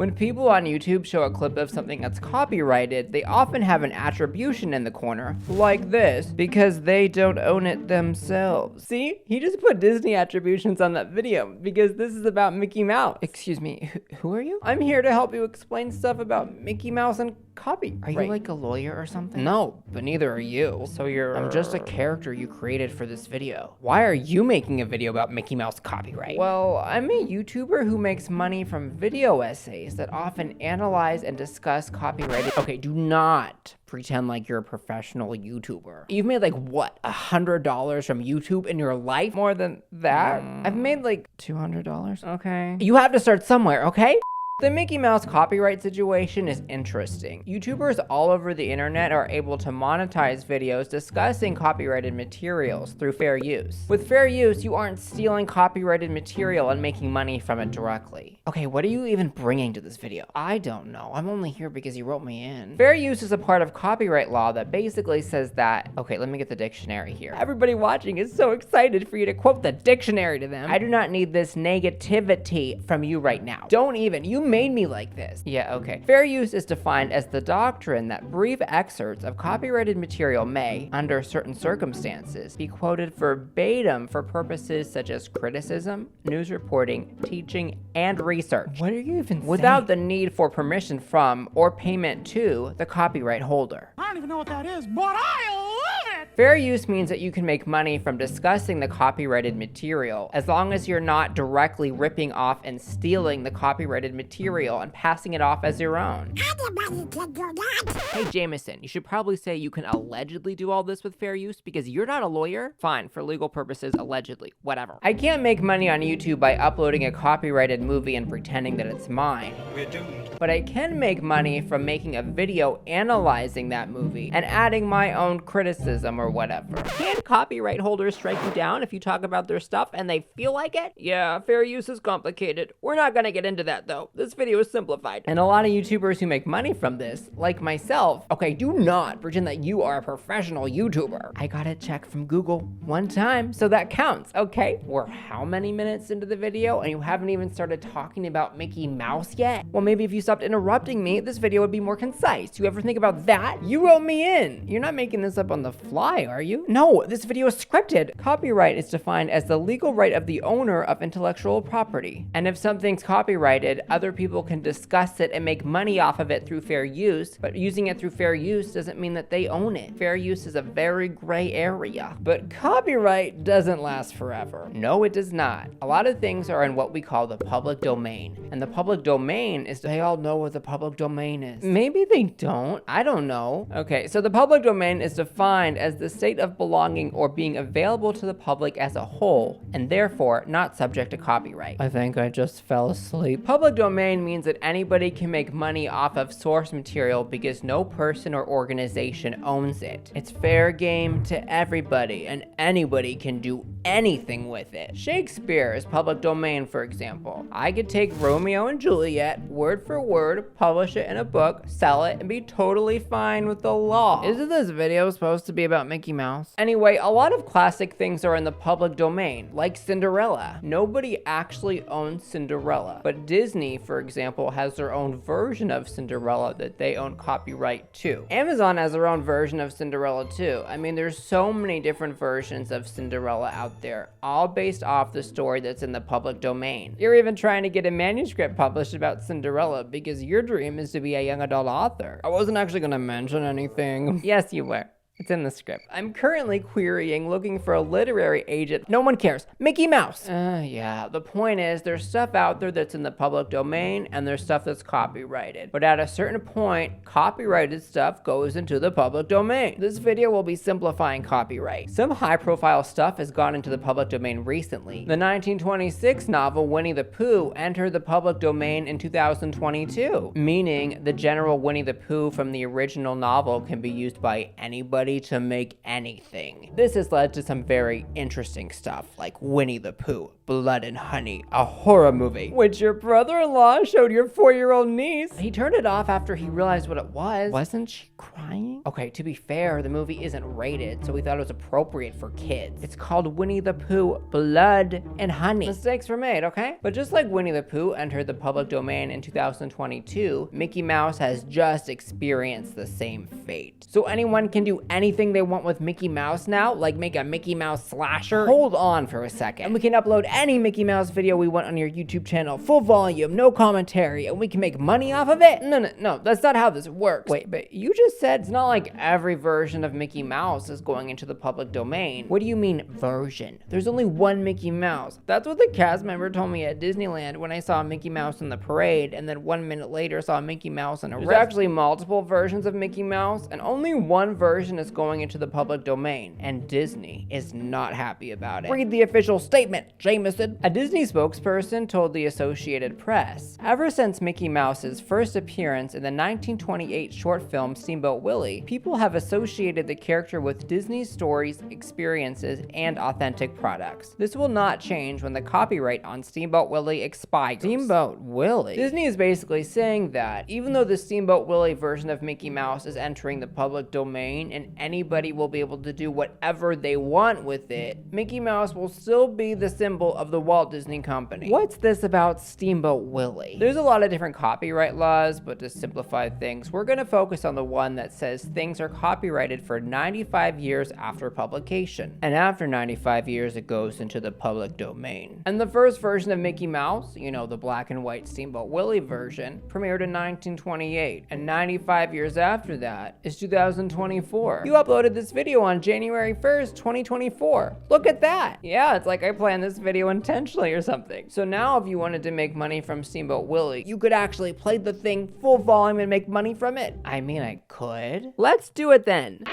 When people on YouTube show a clip of something that's copyrighted, they often have an attribution in the corner, like this, because they don't own it themselves. See? He just put Disney attributions on that video, because this is about Mickey Mouse. Excuse me, who are you? I'm here to help you explain stuff about Mickey Mouse and copy. Are you like a lawyer or something? No, but neither are you. So I'm just a character you created for this video. Why are you making a video about Mickey Mouse copyright? Well, I'm a YouTuber who makes money from video essays that often analyze and discuss copyrighted. Okay, do not pretend like you're a professional YouTuber. You've made like what, $100 from YouTube in your life? More than that? I've made like $200. Okay. You have to start somewhere, okay? The Mickey Mouse copyright situation is interesting. YouTubers all over the internet are able to monetize videos discussing copyrighted materials through fair use. With fair use, you aren't stealing copyrighted material and making money from it directly. Okay, what are you even bringing to this video? I don't know. I'm only here because you wrote me in. Fair use is a part of copyright law that basically says that, okay, let me get the dictionary here. Everybody watching is so excited for you to quote the dictionary to them. I do not need this negativity from you right now. Don't even. You made me like this. Yeah, okay. Fair use is defined as the doctrine that brief excerpts of copyrighted material may, under certain circumstances, be quoted verbatim for purposes such as criticism, news reporting, teaching, and research. What are you even saying? Without the need for permission from or payment to the copyright holder. I don't even know what that is, but I love it! Fair use means that you can make money from discussing the copyrighted material, as long as you're not directly ripping off and stealing the copyrighted material and passing it off as your own. Anybody can do that. Hey Jameson, you should probably say you can allegedly do all this with fair use because you're not a lawyer. Fine, for legal purposes, allegedly, whatever. I can't make money on YouTube by uploading a copyrighted movie and pretending that it's mine. We're doomed. But I can make money from making a video analyzing that movie and adding my own criticism or whatever. Can copyright holders strike you down if you talk about their stuff and they feel like it? Yeah, fair use is complicated. We're not gonna get into that though. This video is simplified. And a lot of YouTubers who make money from this, like myself, okay, do not pretend that you are a professional YouTuber. I got a check from Google one time, so that counts, okay? We're how many minutes into the video and you haven't even started talking about Mickey Mouse yet? Well, maybe if you stopped interrupting me, this video would be more concise. You ever think about that? You wrote me in. You're not making this up on the fly, are you? No, this video is scripted. Copyright is defined as the legal right of the owner of intellectual property. And if something's copyrighted, other people can discuss it and make money off of it through fair use, but using it through fair use doesn't mean that they own it. Fair use is a very gray area. But copyright doesn't last forever. No, it does not. A lot of things are in what we call the public domain. And the public domain is, they all know what the public domain is. Maybe they don't. I don't know. Okay, so the public domain is defined as the state of belonging or being available to the public as a whole, and therefore not subject to copyright. I think I just fell asleep. Public domain means that anybody can make money off of source material because no person or organization owns it. It's fair game to everybody, and anybody can do anything with it. Shakespeare is public domain, for example. I could take Romeo and Juliet, word for word, publish it in a book, sell it, and be totally fine with the law. Isn't this video supposed to be about Mickey Mouse? Anyway, a lot of classic things are in the public domain, like Cinderella. Nobody actually owns Cinderella, but Disney, for example, has their own version of Cinderella that they own copyright to. Amazon has their own version of Cinderella too. I mean, there's so many different versions of Cinderella out there, all based off the story that's in the public domain. You're even trying to get a manuscript published about Cinderella because your dream is to be a young adult author. I wasn't actually gonna mention anything. Yes, you were. It's in the script. I'm currently querying, looking for a literary agent. No one cares. Mickey Mouse. Yeah, the point is there's stuff out there that's in the public domain and there's stuff that's copyrighted. But at a certain point, copyrighted stuff goes into the public domain. This video will be simplifying copyright. Some high profile stuff has gone into the public domain recently. The 1926 novel Winnie the Pooh entered the public domain in 2022, meaning the general Winnie the Pooh from the original novel can be used by anybody anybody to make anything. This has led to some very interesting stuff like Winnie the Pooh, Blood and Honey, a horror movie, which your brother-in-law showed your 4-year-old niece. He turned it off after he realized what it was. Wasn't she crying? Okay, to be fair, the movie isn't rated, so we thought it was appropriate for kids. It's called Winnie the Pooh, Blood and Honey. Mistakes were made, okay? But just like Winnie the Pooh entered the public domain in 2022, Mickey Mouse has just experienced the same fate. So anyone can do anything they want with Mickey Mouse now, like make a Mickey Mouse slasher? Hold on for a second. And we can upload any Mickey Mouse video we want on your YouTube channel, full volume, no commentary, and we can make money off of it? No, that's not how this works. Wait, but you just said it's not like every version of Mickey Mouse is going into the public domain. What do you mean, version? There's only one Mickey Mouse. That's what the cast member told me at Disneyland when I saw Mickey Mouse in the parade, and then 1 minute later saw Mickey Mouse in a There's actually multiple versions of Mickey Mouse, and only one version is going into the public domain, and Disney is not happy about it. Read the official statement, Jameson. A Disney spokesperson told the Associated Press, ever since Mickey Mouse's first appearance in the 1928 short film Steamboat Willie, people have associated the character with Disney's stories, experiences, and authentic products. This will not change when the copyright on Steamboat Willie expires. Steamboat Willie? Disney is basically saying that even though the Steamboat Willie version of Mickey Mouse is entering the public domain and anybody will be able to do whatever they want with it, Mickey Mouse will still be the symbol of the Walt Disney Company. What's this about Steamboat Willie? There's a lot of different copyright laws, but to simplify things, we're going to focus on the one that says things are copyrighted for 95 years after publication. And after 95 years, it goes into the public domain. And the first version of Mickey Mouse, you know, the black and white Steamboat Willie version, premiered in 1928. And 95 years after that is 2024. You uploaded this video on January 1st, 2024. Look at that. Yeah, it's like I planned this video intentionally or something. So now if you wanted to make money from Steamboat Willie, you could actually play the thing full volume and make money from it. I mean, I could. Let's do it then.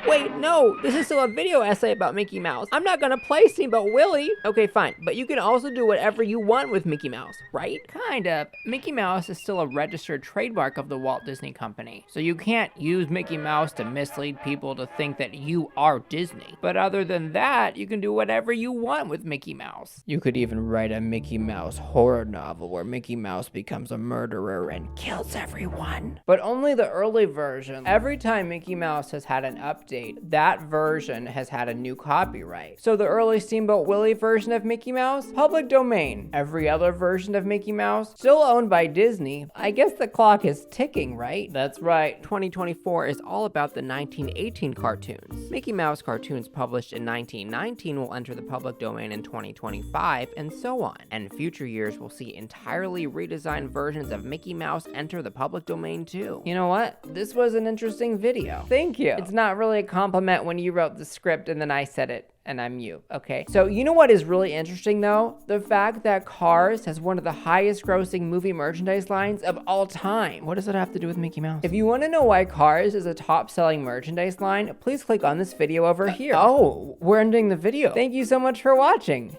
Wait, no, this is still a video essay about Mickey Mouse. I'm not gonna play Steamboat Willie. Okay, fine, but you can also do whatever you want with Mickey Mouse, right? Kind of. Mickey Mouse is still a registered trademark of the Walt Disney Company, so you can't use Mickey Mouse to mislead people to think that you are Disney. But other than that, you can do whatever you want with Mickey Mouse. You could even write a Mickey Mouse horror novel where Mickey Mouse becomes a murderer and kills everyone. But only the early version. Every time Mickey Mouse has had an update, that version has had a new copyright. So the early Steamboat Willie version of Mickey Mouse, public domain. Every other version of Mickey Mouse, still owned by Disney. I guess the clock is ticking, right? That's right. 2024 is all about the 1918 cartoons. Mickey Mouse cartoons published in 1919 will enter the public domain in 2025, and so on. And future years will see entirely redesigned versions of Mickey Mouse enter the public domain too. You know what? This was an interesting video. Thank you. It's not really a compliment when you wrote the script and then I said it. And I'm you, okay? So you know what is really interesting though? The fact that Cars has one of the highest grossing movie merchandise lines of all time. What does that have to do with Mickey Mouse? If you wanna know why Cars is a top selling merchandise line, please click on this video over here. Oh, we're ending the video. Thank you so much for watching.